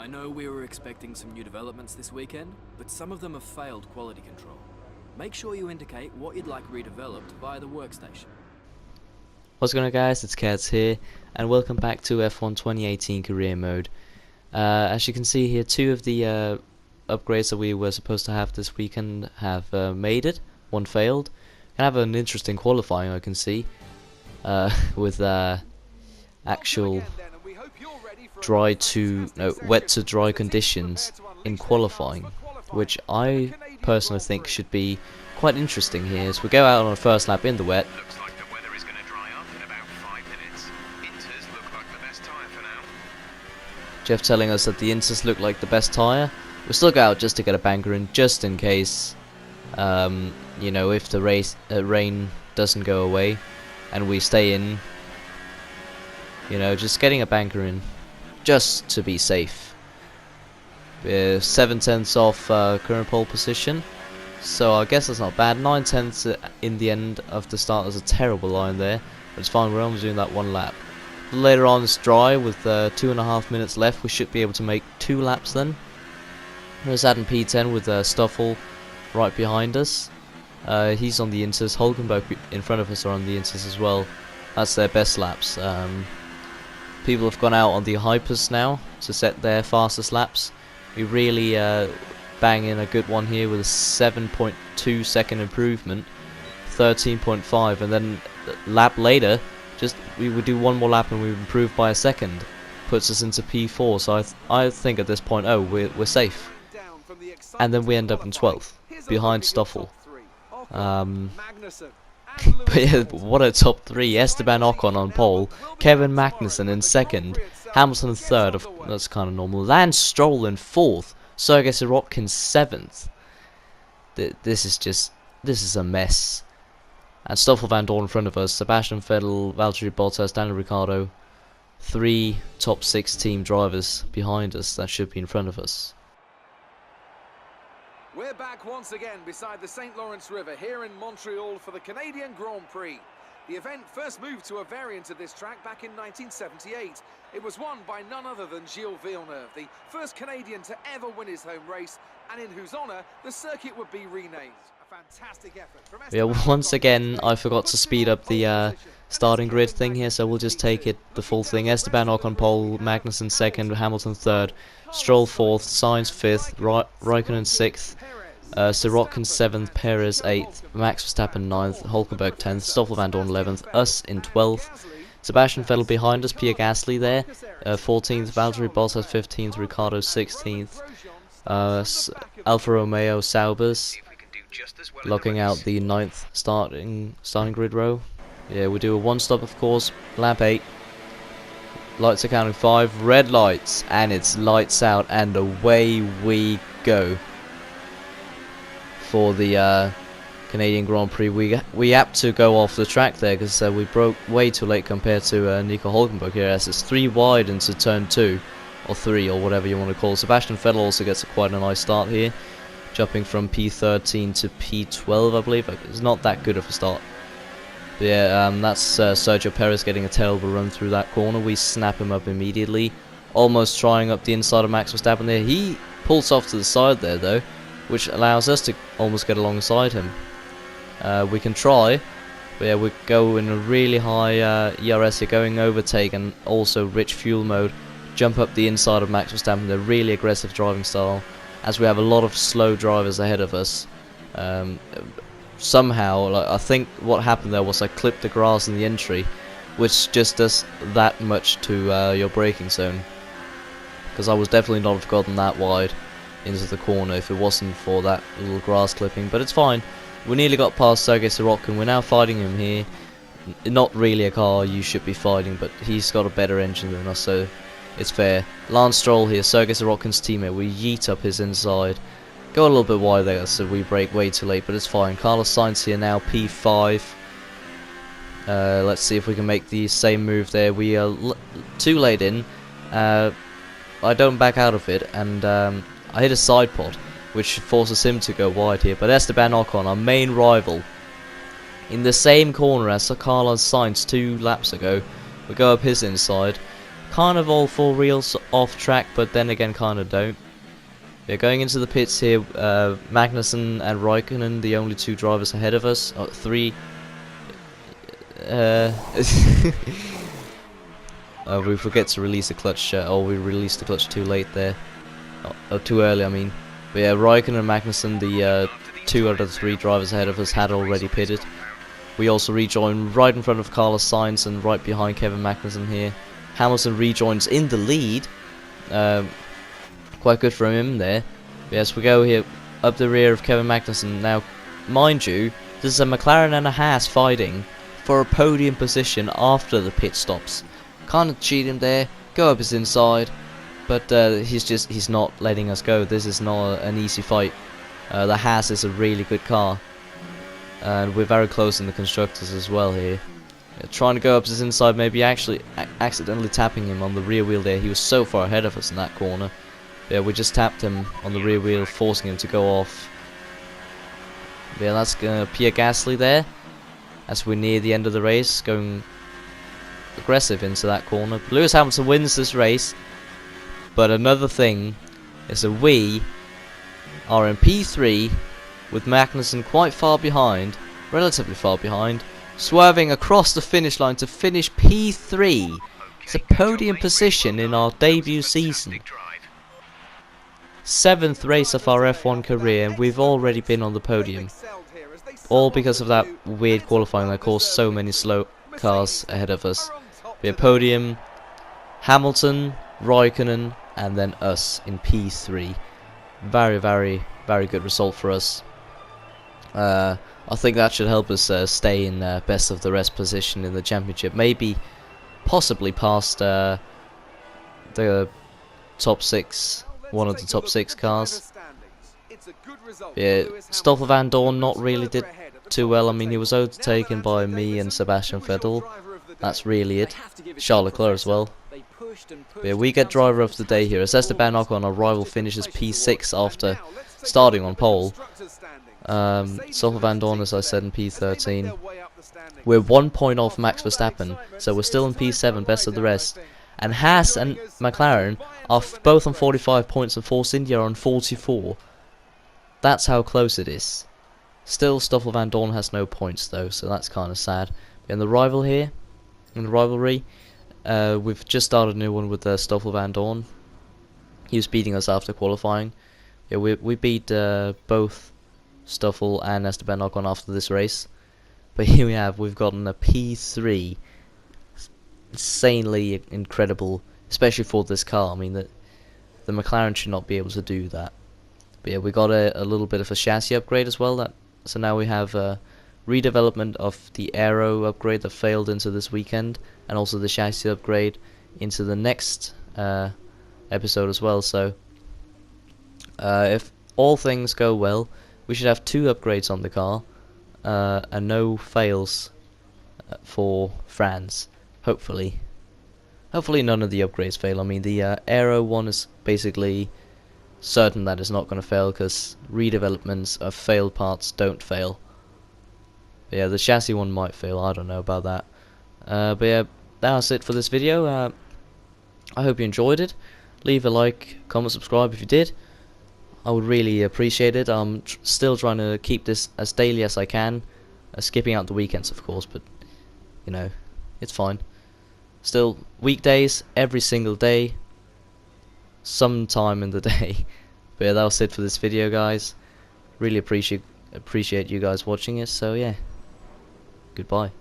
I know we were expecting some new developments this weekend, but some of them have failed quality control. Make sure you indicate what you'd like redeveloped via the workstation. What's going on, guys? It's Cats here, and welcome back to F1 2018 career mode. As you can see here, two of the upgrades that we were supposed to have this weekend have made it. One failed. Can have an interesting qualifying, I can see, with actual wet to dry conditions in qualifying, which I personally think should be quite interesting here. So we go out on a first lap in the wet. Looks like the weather is going to dry up in about 5 minutes. Inters look like the best tyre for now. Jeff telling us that the Inters look like the best tyre. We still go out just to get a banker in, just in case, you know, if the rain doesn't go away and we stay in, you know, just getting a banker in just to be safe. We're 7/10 off current pole position, so I guess that's not bad. 9/10 in the end of the start. There's a terrible line there, but it's fine. We're only doing that one lap. Later on it's dry with 2.5 minutes left. We should be able to make 2 laps then. There's Adam P10 with Stoffel right behind us. He's on the Inters. Hulkenberg in front of us are on the Inters as well. That's their best laps. People have gone out on the Hypers now to set their fastest laps. We really bang in a good one here with a 7.2 second improvement, 13.5, and then a lap later, we would do one more lap and we would improve by a second. Puts us into P4. So I think at this point, oh, we're safe. And then we end up in 12th behind Stoffel. But yeah, what a top 3. Esteban Ocon on pole, Kevin Magnussen in 2nd, Hamilton 3rd, that's kind of normal, Lance Stroll in 4th, Sergei Sirotkin 7th. This is a mess. And Stoffel Van Dorn in front of us, Sebastian Vettel, Valtteri Bottas, Daniel Ricciardo, 3 top 6 team drivers behind us that should be in front of us. We're back once again beside the St. Lawrence River here in Montreal for the Canadian Grand Prix. The event first moved to a variant of this track back in 1978. It was won by none other than Gilles Villeneuve, the first Canadian to ever win his home race, and in whose honour the circuit would be renamed. A fantastic effort from once again, I forgot to speed up the starting grid thing here, so we'll just take it the full thing. Esteban Ocon pole, Magnussen 2nd, Hamilton 3rd, Stroll 4th, Sainz 5th, Raikkonen 6th, Sirotkin 7th, Perez 8th, Max Verstappen 9th, Hulkenberg 10th, Stoffel Van Dorn 11th, us in 12th, Sebastian Vettel behind us, Pierre Gasly there, 14th, Valtteri Bottas 15th, Ricciardo 16th, Alfa Romeo Saubers locking out the 9th starting grid row. Yeah, we do a 1-stop, of course, lap 8. Lights are counting 5, red lights, and it's lights out, and away we go for the Canadian Grand Prix. We apt to go off the track there because we broke way too late compared to Nico Hulkenberg here, as it's 3 wide into turn 2 or 3 or whatever you want to call it. Sebastian Vettel also gets quite a nice start here, jumping from P13 to P12, I believe. It's not that good of a start. But yeah, that's Sergio Perez getting a terrible run through that corner. We snap him up immediately, almost trying up the inside of Max Verstappen there. He pulls off to the side there though, which allows us to almost get alongside him. We can try, but yeah, we go in a really high ERS here, going overtake and also rich fuel mode, jump up the inside of Max Verstappen. They're really aggressive driving style, as we have a lot of slow drivers ahead of us. Somehow, I think what happened there was I clipped the grass in the entry, which just does that much to your braking zone, because I was definitely not have gotten that wide into the corner if it wasn't for that little grass clipping. But it's fine. We nearly got past Sergei Sirotkin. We're now fighting him here. Not really a car you should be fighting, but he's got a better engine than us, so it's fair. Lance Stroll here, Sergei Sirotkin's teammate. We yeet up his inside. Go a little bit wide there, so we brake way too late, but it's fine. Carlos Sainz here now, P5. Let's see if we can make the same move there. We are too late in. I don't back out of it, and I hit a side pod, which forces him to go wide here. But Esteban Ocon, our main rival, in the same corner as Carlos Sainz 2 laps ago, we go up his inside. kind of all 4 wheels off track, but then again kind of don't. We're going into the pits here. Magnussen and Raikkonen, the only 2 drivers ahead of us. 3. We forget to release the clutch, or we released the clutch too late there. Too early, I mean. But yeah, Raikkonen and Magnussen, the 2 out of the 3 drivers ahead of us, had already pitted. We also rejoin right in front of Carlos Sainz and right behind Kevin Magnussen here. Hamilton rejoins in the lead. Quite good from him there. Yes, we go here up the rear of Kevin Magnussen. Now, mind you, this is a McLaren and a Haas fighting for a podium position after the pit stops. Kind of cheat him there, go up his inside, but he's not letting us go. This is not an easy fight. The Haas is a really good car, and we're very close in the constructors as well here. Trying to go up his inside, maybe actually accidentally tapping him on the rear wheel there. He was so far ahead of us in that corner. Yeah, we just tapped him on the rear wheel, forcing him to go off. Yeah, that's Pierre Gasly there, as we near the end of the race, going aggressive into that corner. Lewis Hamilton wins this race, but another thing is that we are in P3 with Magnussen quite far behind, relatively far behind, swerving across the finish line to finish P3. It's a podium position in our debut season. 7th race of our F1 career, and we've already been on the podium. All because of that weird qualifying that caused so many slow cars ahead of us. We have podium, Hamilton, Raikkonen, and then us in P3. Very, very, very good result for us. I think that should help us stay in best of the rest position in the championship. Maybe, possibly past the top 6, one of the top 6 cars. Yeah, Stoffel Van Dorn not really did too well. I mean, he was overtaken by me and Sebastian Vettel. That's really it. Charles Leclerc as well. But yeah, we get driver of the day here as Esteban Ocon, our rival, finishes P6 after starting on pole. Stoffel Van Dorn, as I said, in P13. We're 1 point off Max Verstappen, so we're still in P7, best of the rest. And Haas and McLaren are both on 45 points, and Force India are on 44. That's how close it is. Still, Stoffel Van Dorn has no points though, so that's kind of sad. In the rival here, in the rivalry, we've just started a new one with Stoffel Van Dorn. He was beating us after qualifying. Yeah, we beat both Stoffel and Esteban Ocon after this race. But here we've gotten a P3. Insanely incredible, especially for this car. I mean, the McLaren should not be able to do that. But yeah, we got a little bit of a chassis upgrade as well. So now we have redevelopment of the aero upgrade that failed into this weekend, and also the chassis upgrade into the next episode as well. So if all things go well, we should have 2 upgrades on the car, and no fails for France. Hopefully none of the upgrades fail. I mean, the aero one is basically certain that it's not going to fail, because redevelopments of failed parts don't fail. But yeah, the chassis one might fail, I don't know about that. But yeah, that's it for this video. I hope you enjoyed it. Leave a like, comment, subscribe if you did. I would really appreciate it. I'm still trying to keep this as daily as I can, skipping out the weekends of course, but you know, it's fine. Still, weekdays, every single day, sometime in the day. But yeah, that was it for this video, guys. Really appreciate you guys watching it. So yeah, goodbye.